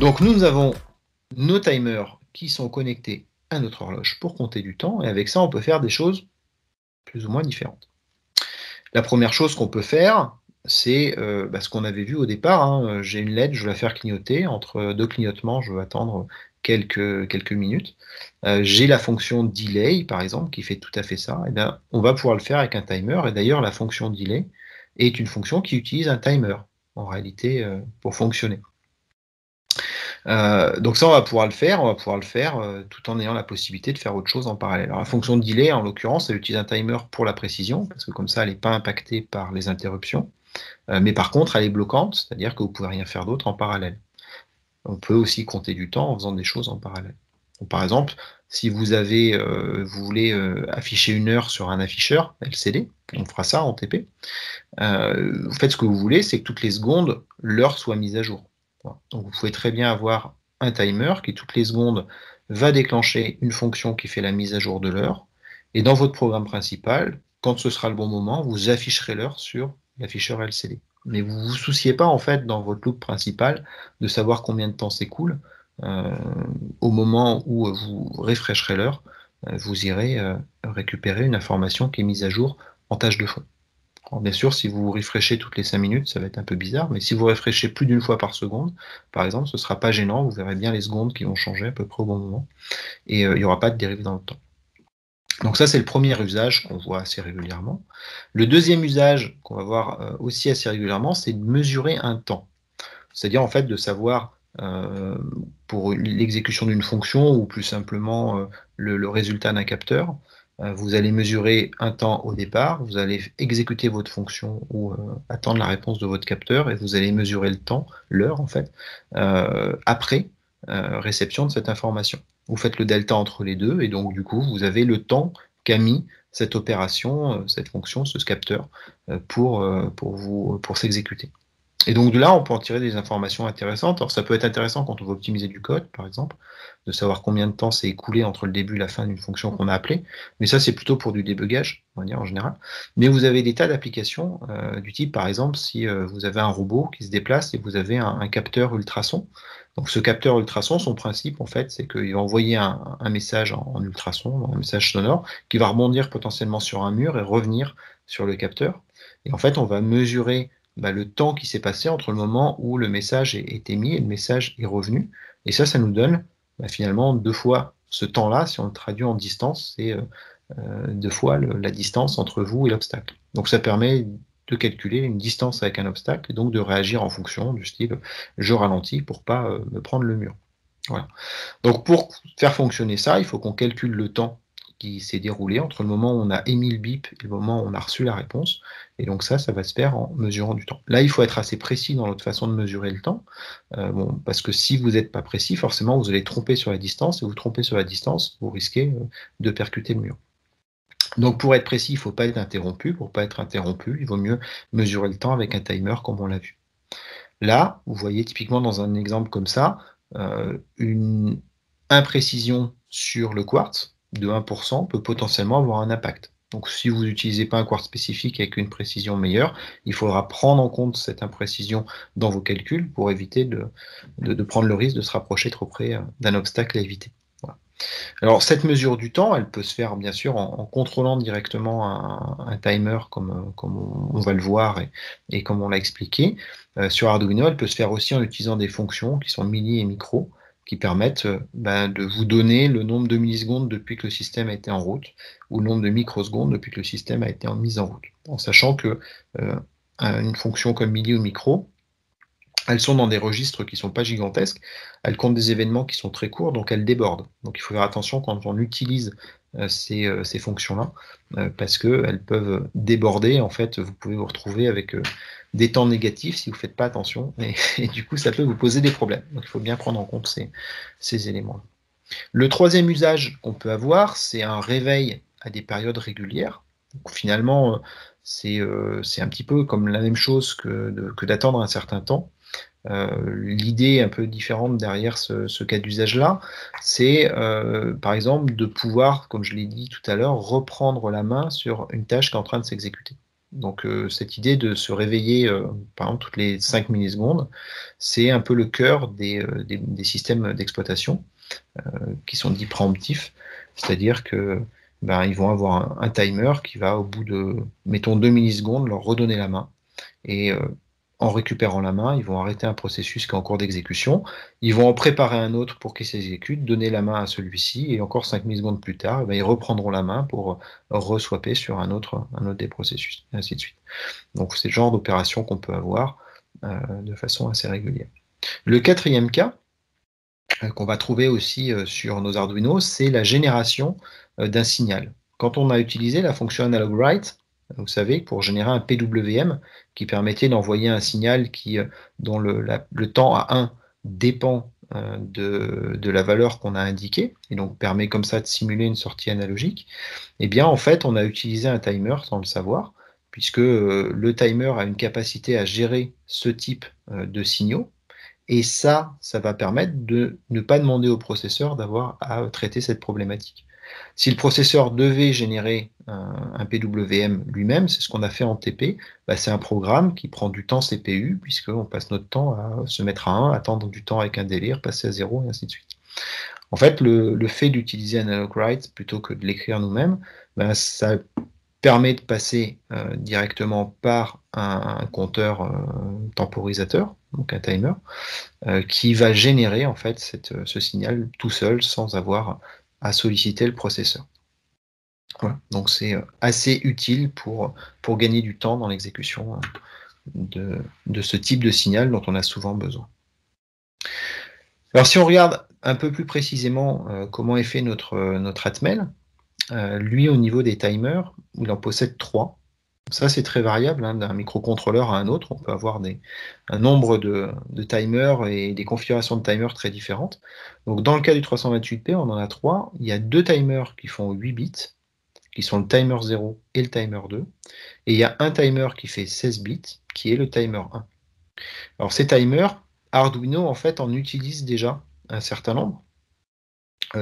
Donc nous avons nos timers qui sont connectés à notre horloge pour compter du temps, et avec ça, on peut faire des choses plus ou moins différentes. La première chose qu'on peut faire, c'est ce qu'on avait vu au départ, hein. J'ai une LED, je veux la faire clignoter. Entre deux clignotements, je veux attendre quelques minutes. J'ai la fonction delay, par exemple, qui fait tout à fait ça. Et bien, on va pouvoir le faire avec un timer. Et d'ailleurs, la fonction delay est une fonction qui utilise un timer, en réalité, pour fonctionner. Donc ça, on va pouvoir le faire tout en ayant la possibilité de faire autre chose en parallèle. Alors la fonction de delay, en l'occurrence, elle utilise un timer pour la précision, parce que comme ça, elle n'est pas impactée par les interruptions. Mais par contre, elle est bloquante, c'est-à-dire que vous ne pouvez rien faire d'autre en parallèle. On peut aussi compter du temps en faisant des choses en parallèle. Donc, par exemple, si vous voulez afficher une heure sur un afficheur LCD, on fera ça en TP. Vous faites ce que vous voulez, c'est que toutes les secondes, l'heure soit mise à jour. Voilà. Donc vous pouvez très bien avoir un timer qui, toutes les secondes, va déclencher une fonction qui fait la mise à jour de l'heure. Et dans votre programme principal, quand ce sera le bon moment, vous afficherez l'heure sur l'afficheur LCD. Mais vous ne vous souciez pas, en fait, dans votre loop principal, de savoir combien de temps s'écoule. Au moment où vous refresherez l'heure, vous irez récupérer une information qui est mise à jour en tâche de fond. Alors, bien sûr, si vous refreshez toutes les 5 minutes, ça va être un peu bizarre, mais si vous refreshez plus d'une fois par seconde, par exemple, ce ne sera pas gênant, vous verrez bien les secondes qui vont changer à peu près au bon moment, et il n'y aura pas de dérive dans le temps. Donc ça, c'est le premier usage qu'on voit assez régulièrement. Le deuxième usage qu'on va voir aussi assez régulièrement, c'est de mesurer un temps. C'est-à-dire, en fait, de savoir, pour l'exécution d'une fonction, ou plus simplement le résultat d'un capteur, vous allez mesurer un temps au départ, vous allez exécuter votre fonction ou attendre la réponse de votre capteur, et vous allez mesurer le temps, l'heure en fait, après réception de cette information. Vous faites le delta entre les deux, et donc du coup, vous avez le temps qu'a mis cette opération, cette fonction, ce capteur, pour s'exécuter. Et donc de là, on peut en tirer des informations intéressantes. Alors ça peut être intéressant quand on veut optimiser du code, par exemple, de savoir combien de temps s'est écoulé entre le début et la fin d'une fonction qu'on a appelée. Mais ça, c'est plutôt pour du débugage, on va dire en général. Mais vous avez des tas d'applications du type, par exemple, si vous avez un robot qui se déplace et vous avez un capteur ultrason. Donc ce capteur ultrason, son principe, en fait, c'est qu'il va envoyer un message en ultrason, un message sonore, qui va rebondir potentiellement sur un mur et revenir sur le capteur. Et en fait, on va mesurer le temps qui s'est passé entre le moment où le message est émis et le message est revenu. Et ça nous donne finalement 2 fois ce temps-là. Si on le traduit en distance, c'est 2 fois la distance entre vous et l'obstacle. Donc ça permet de calculer une distance avec un obstacle et donc de réagir en fonction du style je ralentis pour pas me prendre le mur. Voilà. Donc pour faire fonctionner ça, il faut qu'on calcule le temps qui s'est déroulé entre le moment où on a émis le bip et le moment où on a reçu la réponse. Et donc ça va se faire en mesurant du temps. Là, il faut être assez précis dans notre façon de mesurer le temps. Parce que si vous n'êtes pas précis, forcément, vous allez tromper sur la distance. Et vous trompez sur la distance, vous risquez de percuter le mur. Donc pour être précis, il ne faut pas être interrompu. Pour ne pas être interrompu, il vaut mieux mesurer le temps avec un timer comme on l'a vu. Là, vous voyez typiquement dans un exemple comme ça, une imprécision sur le quartz de 1% peut potentiellement avoir un impact. Donc si vous n'utilisez pas un quartz spécifique avec une précision meilleure, il faudra prendre en compte cette imprécision dans vos calculs pour éviter de prendre le risque de se rapprocher trop près d'un obstacle à éviter. Voilà. Alors cette mesure du temps, elle peut se faire bien sûr en contrôlant directement un timer comme on va le voir et comme on l'a expliqué. Sur Arduino, elle peut se faire aussi en utilisant des fonctions qui sont milli et micro, qui permettent de vous donner le nombre de millisecondes depuis que le système a été en route, ou le nombre de microsecondes depuis que le système a été mis en route. En sachant que une fonction comme milli ou micro, elles sont dans des registres qui ne sont pas gigantesques, elles comptent des événements qui sont très courts, donc elles débordent. Donc il faut faire attention quand on utilise ces fonctions-là, parce qu'elles peuvent déborder. En fait, vous pouvez vous retrouver avec des temps négatifs si vous ne faites pas attention, et du coup, ça peut vous poser des problèmes. Donc il faut bien prendre en compte ces éléments-là. Le troisième usage qu'on peut avoir, c'est un réveil à des périodes régulières. Donc, finalement, c'est un petit peu comme la même chose que d'attendre un certain temps. L'idée un peu différente derrière ce cas d'usage-là, c'est par exemple de pouvoir, comme je l'ai dit tout à l'heure, reprendre la main sur une tâche qui est en train de s'exécuter. Donc cette idée de se réveiller, par exemple, toutes les 5 millisecondes, c'est un peu le cœur des systèmes d'exploitation qui sont dits préemptifs, c'est-à-dire que ils vont avoir un timer qui va, au bout de, mettons, 2 millisecondes, leur redonner la main. Et en récupérant la main, ils vont arrêter un processus qui est en cours d'exécution, ils vont en préparer un autre pour qu'il s'exécute, donner la main à celui-ci, et encore 5 millisecondes plus tard, ils reprendront la main pour re-swapper sur un autre des processus, et ainsi de suite. Donc c'est le genre d'opération qu'on peut avoir de façon assez régulière. Le quatrième cas, qu'on va trouver aussi sur nos Arduino, c'est la génération d'un signal. Quand on a utilisé la fonction analog write, vous savez, pour générer un PWM qui permettait d'envoyer un signal dont le temps à 1 dépend de la valeur qu'on a indiquée, et donc permet comme ça de simuler une sortie analogique, eh bien en fait on a utilisé un timer sans le savoir, puisque le timer a une capacité à gérer ce type de signaux, et ça va permettre de ne pas demander au processeur d'avoir à traiter cette problématique. Si le processeur devait générer un PWM lui-même, c'est ce qu'on a fait en TP, c'est un programme qui prend du temps CPU, puisqu'on passe notre temps à se mettre à 1, attendre du temps avec un délire, passer à 0, et ainsi de suite. En fait, le fait d'utiliser Analog Write plutôt que de l'écrire nous-mêmes, ça permet de passer directement par un compteur temporisateur, donc un timer, qui va générer en fait ce signal tout seul sans avoir à solliciter le processeur. Voilà. Donc c'est assez utile pour gagner du temps dans l'exécution de ce type de signal dont on a souvent besoin. Alors si on regarde un peu plus précisément comment est fait notre Atmel, lui au niveau des timers, il en possède 3. Ça c'est très variable, hein, d'un microcontrôleur à un autre, on peut avoir un nombre de timers et des configurations de timers très différentes. Donc dans le cas du 328P, on en a 3. Il y a 2 timers qui font 8 bits, qui sont le timer 0 et le timer 2. Et il y a un timer qui fait 16 bits, qui est le timer 1. Alors ces timers, Arduino en fait en utilise déjà un certain nombre,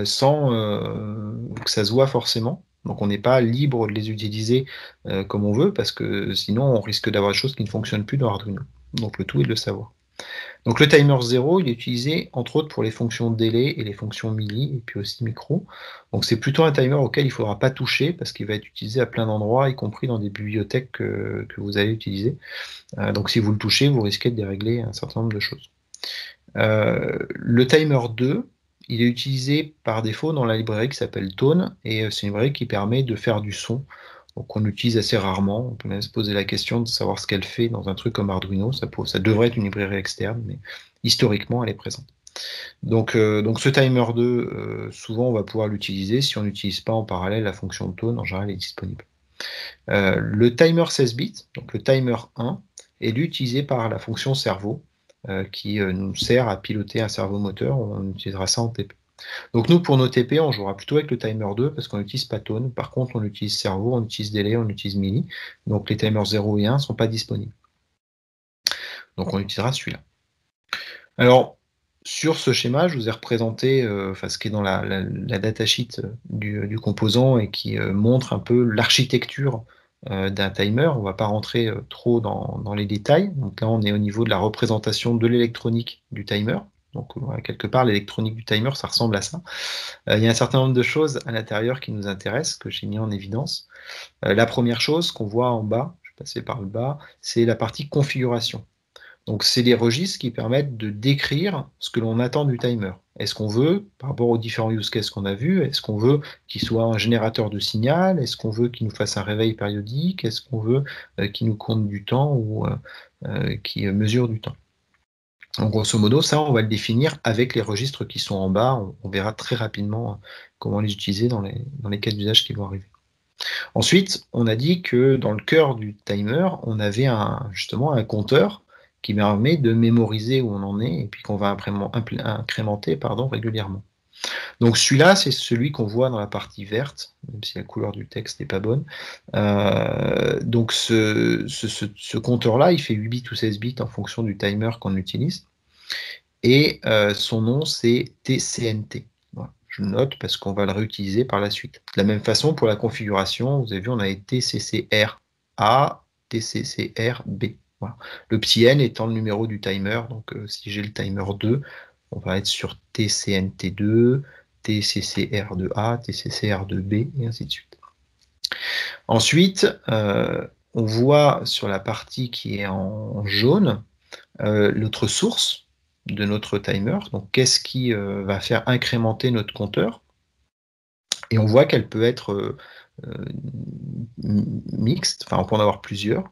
sans que ça se voit forcément. Donc on n'est pas libre de les utiliser comme on veut, parce que sinon on risque d'avoir des choses qui ne fonctionnent plus dans Arduino. Donc le tout est de le savoir. Donc le timer 0, il est utilisé entre autres pour les fonctions délai et les fonctions milli, et puis aussi micro. Donc c'est plutôt un timer auquel il ne faudra pas toucher, parce qu'il va être utilisé à plein d'endroits, y compris dans des bibliothèques que vous allez utiliser. Donc si vous le touchez, vous risquez de dérégler un certain nombre de choses. Le timer 2, il est utilisé par défaut dans la librairie qui s'appelle Tone, et c'est une librairie qui permet de faire du son. Donc on l'utilise assez rarement, on peut même se poser la question de savoir ce qu'elle fait dans un truc comme Arduino, ça devrait être une librairie externe, mais historiquement elle est présente. Donc ce timer 2, souvent on va pouvoir l'utiliser si on n'utilise pas en parallèle la fonction de Tone, en général elle est disponible. Le timer 16 bits, donc le timer 1, est utilisé par la fonction cerveau, qui nous sert à piloter un cerveau moteur, on utilisera ça en TP. Donc nous, pour nos TP, on jouera plutôt avec le timer 2 parce qu'on n'utilise pas Tone. Par contre, on utilise cerveau, on utilise délai, on utilise milli. Donc les timers 0 et 1 ne sont pas disponibles. Donc on utilisera celui-là. Alors, sur ce schéma, je vous ai représenté ce qui est dans la datasheet du composant et qui montre un peu l'architecture d'un timer. On ne va pas rentrer trop dans les détails. Donc là, on est au niveau de la représentation de l'électronique du timer. Donc voilà, quelque part, l'électronique du timer, ça ressemble à ça. Il y a un certain nombre de choses à l'intérieur qui nous intéressent, que j'ai mis en évidence. La première chose qu'on voit en bas, je vais passer par le bas, c'est la partie configuration. Donc c'est des registres qui permettent de décrire ce que l'on attend du timer. Est-ce qu'on veut, par rapport aux différents use cases qu'on a vus, est-ce qu'on veut qu'il soit un générateur de signal? Est-ce qu'on veut qu'il nous fasse un réveil périodique? Est-ce qu'on veut qu'il nous compte du temps ou qu'il mesure du temps? Donc grosso modo, ça, on va le définir avec les registres qui sont en bas. On verra très rapidement comment les utiliser dans les cas d'usage qui vont arriver. Ensuite, on a dit que dans le cœur du timer, on avait justement un compteur qui permet de mémoriser où on en est et puis qu'on va incrémenter régulièrement. Donc celui-là, c'est celui qu'on voit dans la partie verte, même si la couleur du texte n'est pas bonne. Donc ce compteur-là, il fait 8 bits ou 16 bits en fonction du timer qu'on utilise. Et son nom, c'est TCNT. Voilà. Je le note parce qu'on va le réutiliser par la suite. De la même façon, pour la configuration, vous avez vu, on a été TCCRA TCCRB. Voilà. Le petit n étant le numéro du timer. Donc, si j'ai le timer 2, on va être sur TCNT2, TCCR2A, TCCR2B, et ainsi de suite. Ensuite, on voit sur la partie qui est en jaune notre source de notre timer. Donc, qu'est-ce qui va faire incrémenter notre compteur? Et on voit qu'elle peut être mixte, enfin, on peut en avoir plusieurs.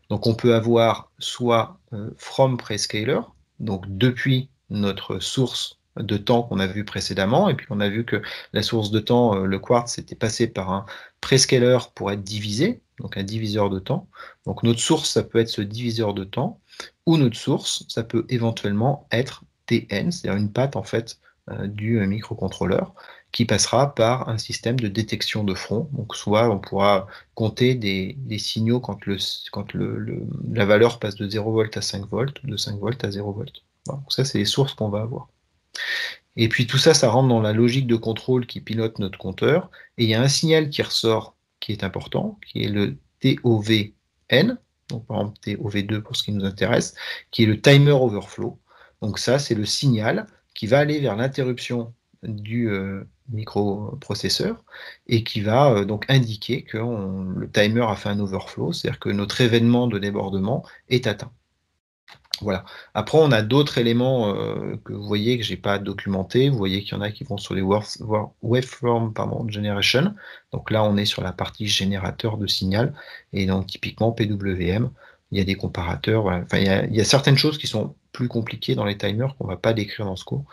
Donc, on peut avoir soit from prescaler, donc depuis notre source de temps qu'on a vu précédemment, et puis on a vu que la source de temps, le quartz, était passé par un prescaler pour être divisé, donc un diviseur de temps. Donc notre source, ça peut être ce diviseur de temps, ou notre source, ça peut éventuellement être TN, c'est-à-dire une patte en fait du microcontrôleur, qui passera par un système de détection de front. Donc soit on pourra compter des signaux quand la valeur passe de 0 volts à 5 volts, ou de 5 volts à 0 volts. Voilà. Donc ça, c'est les sources qu'on va avoir. Et puis tout ça, ça rentre dans la logique de contrôle qui pilote notre compteur. Et il y a un signal qui ressort qui est important, qui est le TOVN, donc par exemple TOV2 pour ce qui nous intéresse, qui est le timer overflow. Donc ça, c'est le signal qui va aller vers l'interruption du microprocesseur et qui va donc indiquer que le timer a fait un overflow, c'est-à-dire que notre événement de débordement est atteint. Voilà. Après, on a d'autres éléments que vous voyez que je n'ai pas documentés. Vous voyez qu'il y en a qui vont sur les waveform generation. Donc là, on est sur la partie générateur de signal. Et donc, typiquement, PWM, il y a des comparateurs. Voilà. Enfin, il y a certaines choses qui sont plus compliquées dans les timers qu'on ne va pas décrire dans ce cours.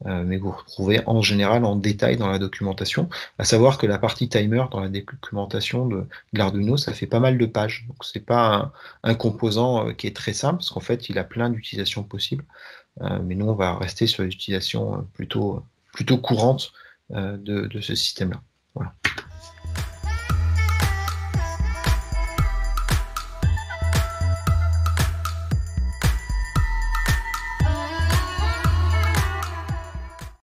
Mais vous retrouvez en général en détail dans la documentation, à savoir que la partie timer dans la documentation de l'Arduino, ça fait pas mal de pages. Donc c'est pas un composant qui est très simple, parce qu'en fait, il a plein d'utilisations possibles. Mais nous, on va rester sur l'utilisation plutôt courante de ce système-là. Voilà.